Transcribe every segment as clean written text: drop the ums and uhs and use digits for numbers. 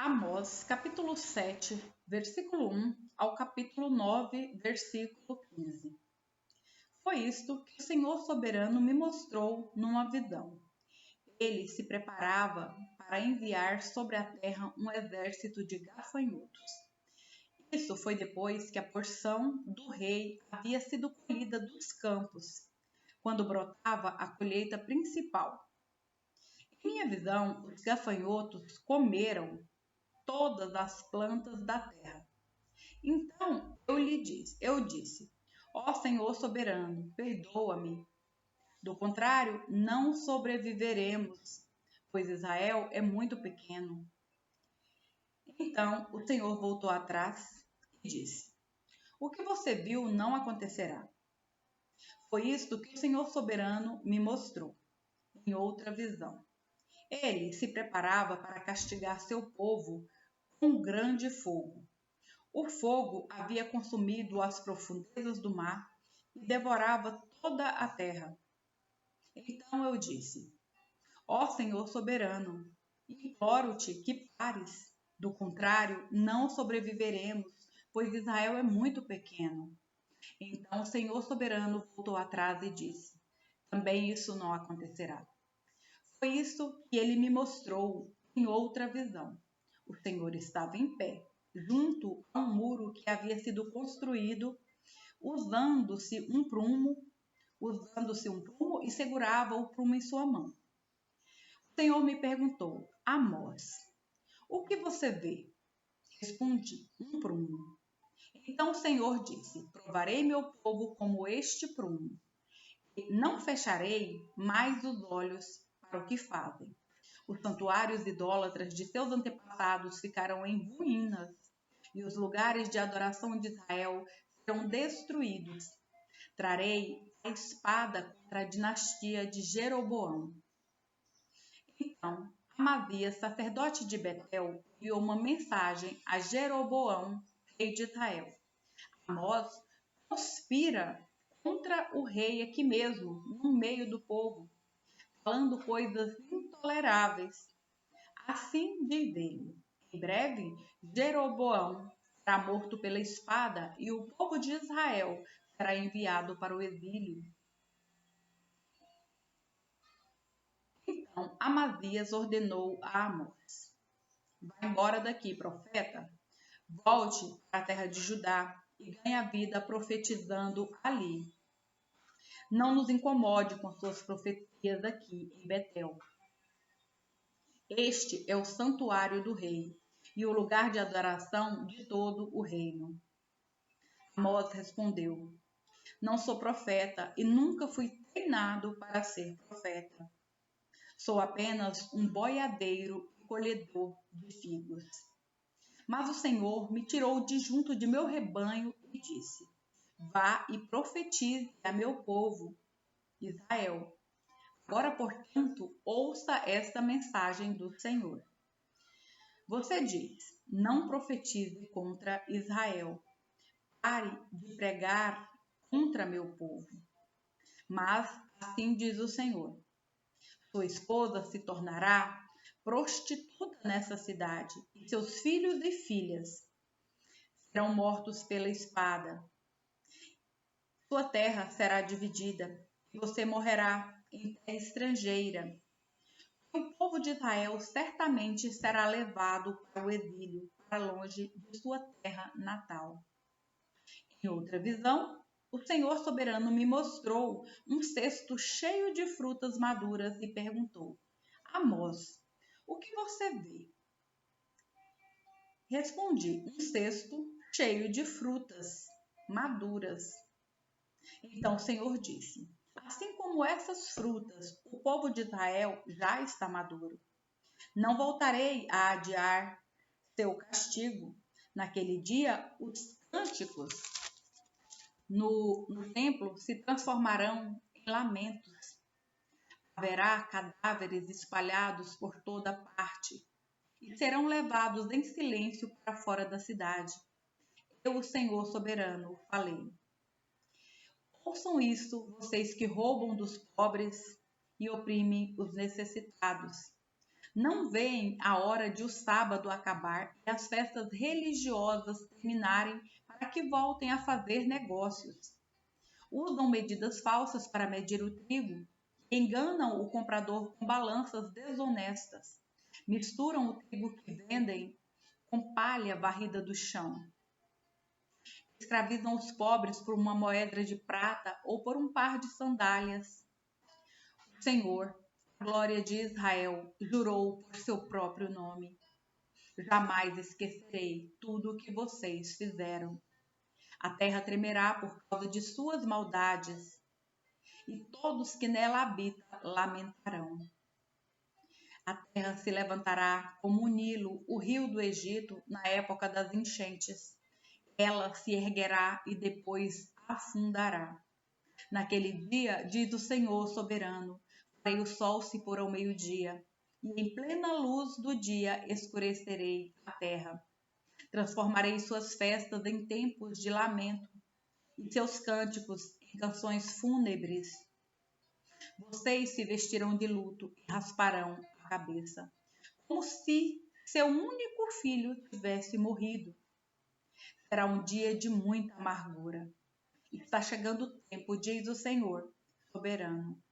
Amós, capítulo 7, versículo 1 ao capítulo 9, versículo 15. Foi isto que o Senhor soberano me mostrou numa visão. Ele se preparava para enviar sobre a terra um exército de gafanhotos. Isso foi depois que a porção do rei havia sido colhida dos campos, quando brotava a colheita principal. Em minha visão, os gafanhotos comeram todas as plantas da terra. Então eu disse, ó Senhor soberano, perdoa-me. Do contrário, não sobreviveremos, pois Israel é muito pequeno. Então o Senhor voltou atrás e disse, o que você viu não acontecerá. Foi isto que o Senhor soberano me mostrou, em outra visão. Ele se preparava para castigar seu povo com um grande fogo. O fogo havia consumido as profundezas do mar e devorava toda a terra. Então eu disse, ó Senhor soberano, imploro-te que pares. Do contrário, não sobreviveremos, pois Israel é muito pequeno. Então o Senhor soberano voltou atrás e disse, também isso não acontecerá. Foi isso que ele me mostrou em outra visão. O Senhor estava em pé, junto a um muro que havia sido construído, usando-se um prumo e segurava o prumo em sua mão. O Senhor me perguntou, Amós, o que você vê? Respondi, um prumo. Então o Senhor disse, provarei meu povo como este prumo. E não fecharei mais os olhos para o que fazem. Os santuários idólatras de seus antepassados ficarão em ruínas, e os lugares de adoração de Israel serão destruídos. Trarei a espada contra a dinastia de Jeroboão. Então, Amazias, sacerdote de Betel, enviou uma mensagem a Jeroboão, rei de Israel. Amós conspira contra o rei aqui mesmo, no meio do povo, falando coisas intoleráveis. Assim diz ele, em breve, Jeroboão será morto pela espada e o povo de Israel será enviado para o exílio. Então Amazias ordenou a Amós, vá embora daqui, profeta, volte para a terra de Judá e ganhe a vida profetizando ali. Não nos incomode com suas profecias aqui em Betel. Este é o santuário do rei e o lugar de adoração de todo o reino. Amós respondeu, não sou profeta e nunca fui treinado para ser profeta. Sou apenas um boiadeiro e colhedor de figos. Mas o Senhor me tirou de junto de meu rebanho e disse, vá e profetize a meu povo, Israel. Agora, portanto, ouça esta mensagem do Senhor. Você diz, não profetize contra Israel. Pare de pregar contra meu povo. Mas assim diz o Senhor, sua esposa se tornará prostituta nessa cidade, e seus filhos e filhas serão mortos pela espada. Sua terra será dividida, e você morrerá em terra estrangeira. O povo de Israel certamente será levado para o exílio, para longe de sua terra natal. Em outra visão, o Senhor soberano me mostrou um cesto cheio de frutas maduras e perguntou, Amós, o que você vê? Respondi, um cesto cheio de frutas maduras. Então o Senhor disse, assim como essas frutas, o povo de Israel já está maduro. Não voltarei a adiar seu castigo. Naquele dia, os cânticos no templo se transformarão em lamentos. Haverá cadáveres espalhados por toda parte e serão levados em silêncio para fora da cidade. Eu, o Senhor soberano, falei. Ouçam isso, vocês que roubam dos pobres e oprimem os necessitados. Não veem a hora de o sábado acabar e as festas religiosas terminarem para que voltem a fazer negócios. Usam medidas falsas para medir o trigo e enganam o comprador com balanças desonestas. Misturam o trigo que vendem com palha varrida do chão. Escravizam os pobres por uma moeda de prata ou por um par de sandálias. O Senhor, a glória de Israel, jurou por seu próprio nome: jamais esquecerei tudo o que vocês fizeram. A terra tremerá por causa de suas maldades, e todos que nela habitam lamentarão. A terra se levantará como o Nilo, o rio do Egito, na época das enchentes. Ela se erguerá e depois afundará. Naquele dia, diz o Senhor soberano, farei o sol se pôr ao meio-dia, e em plena luz do dia escurecerei a terra. Transformarei suas festas em tempos de lamento, e seus cânticos em canções fúnebres. Vocês se vestirão de luto e rasparão a cabeça, como se seu único filho tivesse morrido. Será um dia de muita amargura. Está chegando o tempo, diz o Senhor soberano,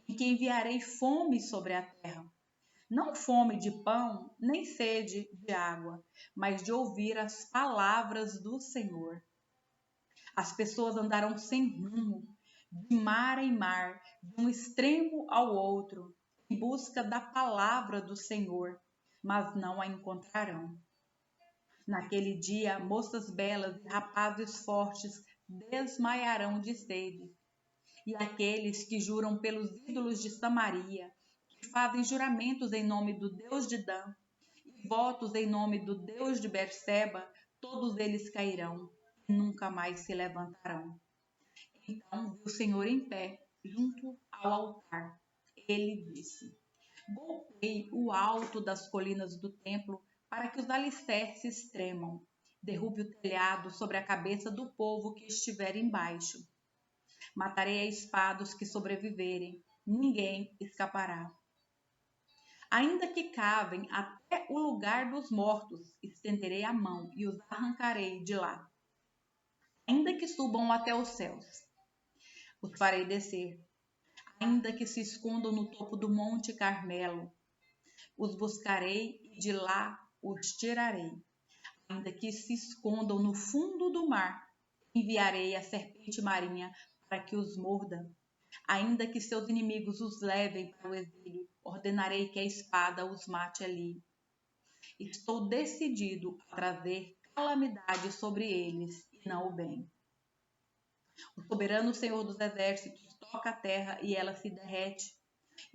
em que enviarei fome sobre a terra. Não fome de pão, nem sede de água, mas de ouvir as palavras do Senhor. As pessoas andarão sem rumo, de mar em mar, de um extremo ao outro, em busca da palavra do Senhor, mas não a encontrarão. Naquele dia, moças belas e rapazes fortes desmaiarão de sede. E aqueles que juram pelos ídolos de Samaria, que fazem juramentos em nome do Deus de Dan, e votos em nome do Deus de Berseba, todos eles cairão e nunca mais se levantarão. Então viu o Senhor em pé, junto ao altar. Ele disse: golpeei o alto das colinas do templo para que os alicerces tremam. Derrube o telhado sobre a cabeça do povo que estiver embaixo. Matarei a espada os que sobreviverem. Ninguém escapará. Ainda que cavem até o lugar dos mortos, estenderei a mão e os arrancarei de lá. Ainda que subam até os céus, os farei descer. Ainda que se escondam no topo do monte Carmelo, os buscarei e de lá os tirarei. Ainda que se escondam no fundo do mar, enviarei a serpente marinha para que os morda. Ainda que seus inimigos os levem para o exílio, ordenarei que a espada os mate ali. Estou decidido a trazer calamidade sobre eles e não o bem. O soberano Senhor dos exércitos toca a terra e ela se derrete,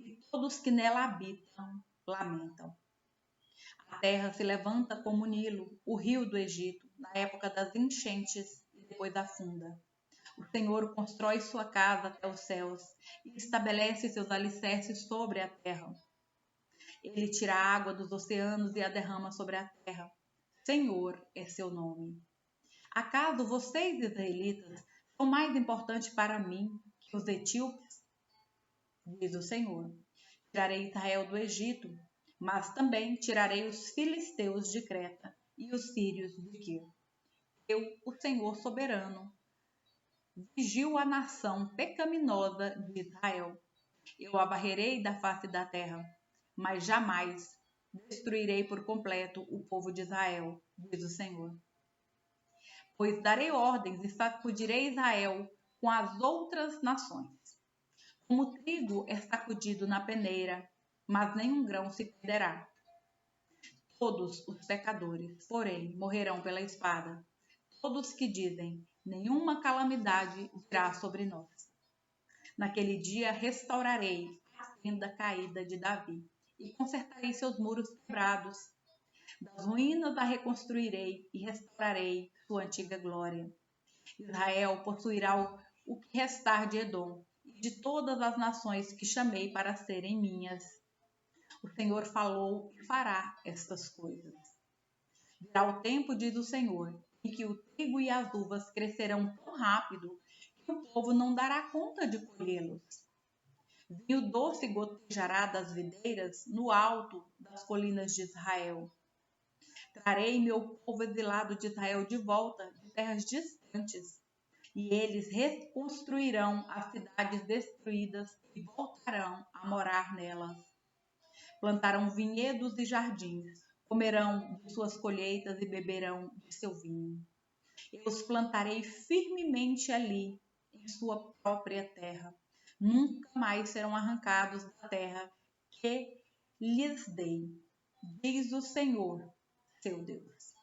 e todos que nela habitam lamentam. A terra se levanta como o Nilo, o rio do Egito, na época das enchentes e depois afunda. O Senhor constrói sua casa até os céus e estabelece seus alicerces sobre a terra. Ele tira a água dos oceanos e a derrama sobre a terra. Senhor é seu nome. Acaso vocês, israelitas, são mais importantes para mim que os etíopes? Diz o Senhor. Tirarei Israel do Egito, mas também tirarei os filisteus de Creta e os sírios de Quir. Eu, o Senhor soberano, vigio a nação pecaminosa de Israel. Eu a varrerei da face da terra, mas jamais destruirei por completo o povo de Israel, diz o Senhor. Pois darei ordens e sacudirei Israel com as outras nações. Como o trigo é sacudido na peneira, mas nenhum grão se perderá. Todos os pecadores, porém, morrerão pela espada. Todos que dizem, nenhuma calamidade virá sobre nós. Naquele dia restaurarei a tenda caída de Davi e consertarei seus muros quebrados. Das ruínas a reconstruirei e restaurarei sua antiga glória. Israel possuirá o que restar de Edom e de todas as nações que chamei para serem minhas. O Senhor falou e fará estas coisas. Virá o tempo, diz o Senhor, em que o trigo e as uvas crescerão tão rápido que o povo não dará conta de colhê-los. Vinho doce gotejará das videiras no alto das colinas de Israel. Trarei meu povo exilado de Israel de volta de terras distantes, e eles reconstruirão as cidades destruídas e voltarão a morar nelas. Plantarão vinhedos e jardins, comerão de suas colheitas e beberão de seu vinho. Eu os plantarei firmemente ali, em sua própria terra. Nunca mais serão arrancados da terra que lhes dei, diz o Senhor, seu Deus.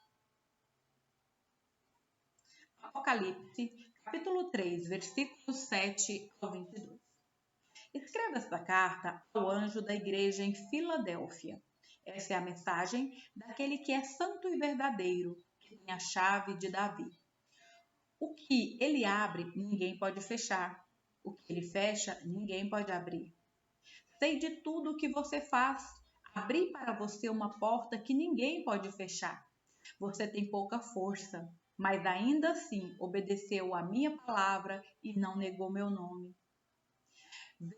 Apocalipse, capítulo 3, versículos 7 ao 22. Escreva esta carta ao anjo da igreja em Filadélfia. Essa é a mensagem daquele que é santo e verdadeiro, que tem a chave de Davi. O que ele abre, ninguém pode fechar. O que ele fecha, ninguém pode abrir. Sei de tudo o que você faz. Abri para você uma porta que ninguém pode fechar. Você tem pouca força, mas ainda assim obedeceu à minha palavra e não negou meu nome.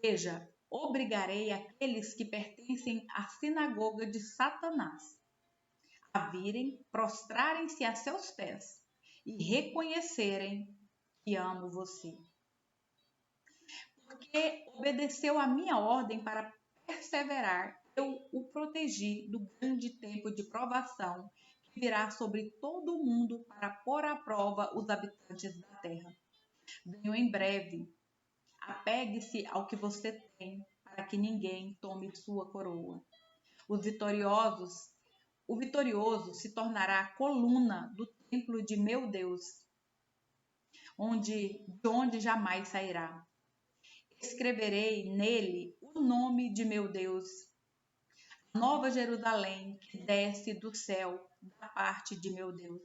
Veja, obrigarei aqueles que pertencem à sinagoga de Satanás a virem, prostrarem-se a seus pés e reconhecerem que amo você. Porque obedeceu à minha ordem para perseverar, eu o protegi do grande tempo de provação que virá sobre todo o mundo para pôr à prova os habitantes da terra. Venho em breve. Apegue-se ao que você tem, para que ninguém tome sua coroa. O vitorioso se tornará a coluna do templo de meu Deus, de onde jamais sairá. Escreverei nele o nome de meu Deus, a nova Jerusalém que desce do céu da parte de meu Deus.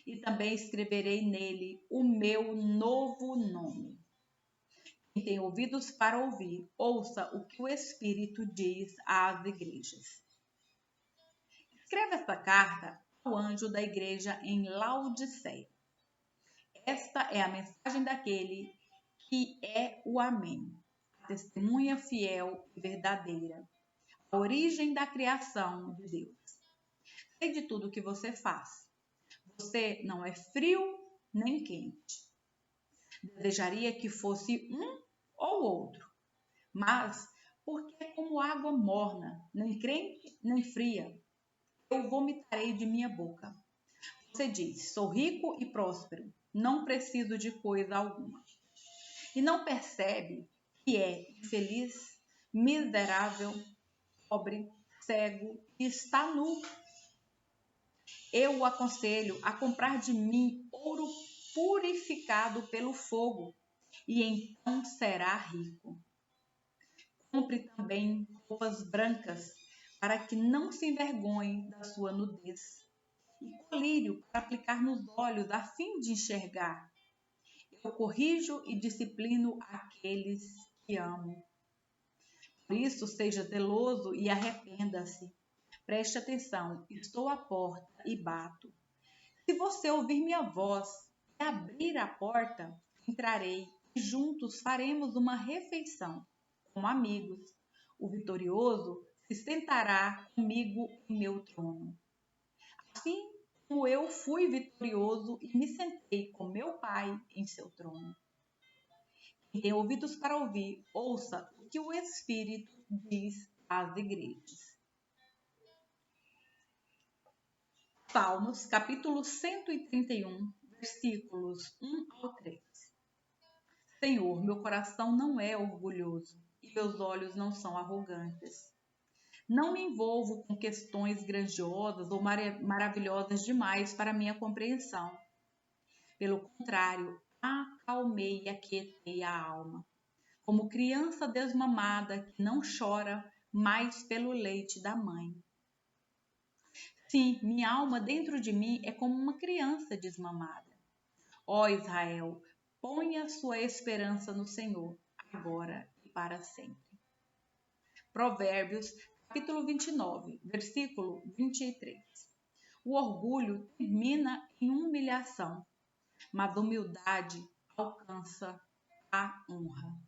E também escreverei nele o meu novo nome. Quem tem ouvidos para ouvir, ouça o que o Espírito diz às igrejas. Escreva esta carta ao anjo da igreja em Laodiceia. Esta é a mensagem daquele que é o Amém, a testemunha fiel e verdadeira, a origem da criação de Deus. Sei de tudo o que você faz. Você não é frio nem quente. Desejaria que fosse um ou outro, mas porque é como água morna, nem quente nem fria, eu vomitarei de minha boca. Você diz, sou rico e próspero, não preciso de coisa alguma. E não percebe que é infeliz, miserável, pobre, cego e está nu. Eu o aconselho a comprar de mim ouro purificado pelo fogo, e então será rico. Compre também roupas brancas, para que não se envergonhe da sua nudez, e colírio para aplicar nos olhos, a fim de enxergar. Eu corrijo e disciplino aqueles que amo. Por isso, seja zeloso e arrependa-se. Preste atenção, estou à porta e bato. Se você ouvir minha voz e abrir a porta, entrarei e juntos faremos uma refeição, como amigos. O vitorioso se sentará comigo em meu trono. Assim como eu fui vitorioso e me sentei com meu Pai em seu trono. Quem tem ouvidos para ouvir, ouça o que o Espírito diz às igrejas. Salmos, capítulo 131, versículos 1 ao 3. Senhor, meu coração não é orgulhoso e meus olhos não são arrogantes. Não me envolvo com questões grandiosas ou maravilhosas demais para minha compreensão. Pelo contrário, acalmei e aquietei a alma, como criança desmamada que não chora mais pelo leite da mãe. Sim, minha alma dentro de mim é como uma criança desmamada. Ó Israel, ponha sua esperança no Senhor, agora e para sempre. Provérbios, capítulo 29, versículo 23. O orgulho termina em humilhação, mas a humildade alcança a honra.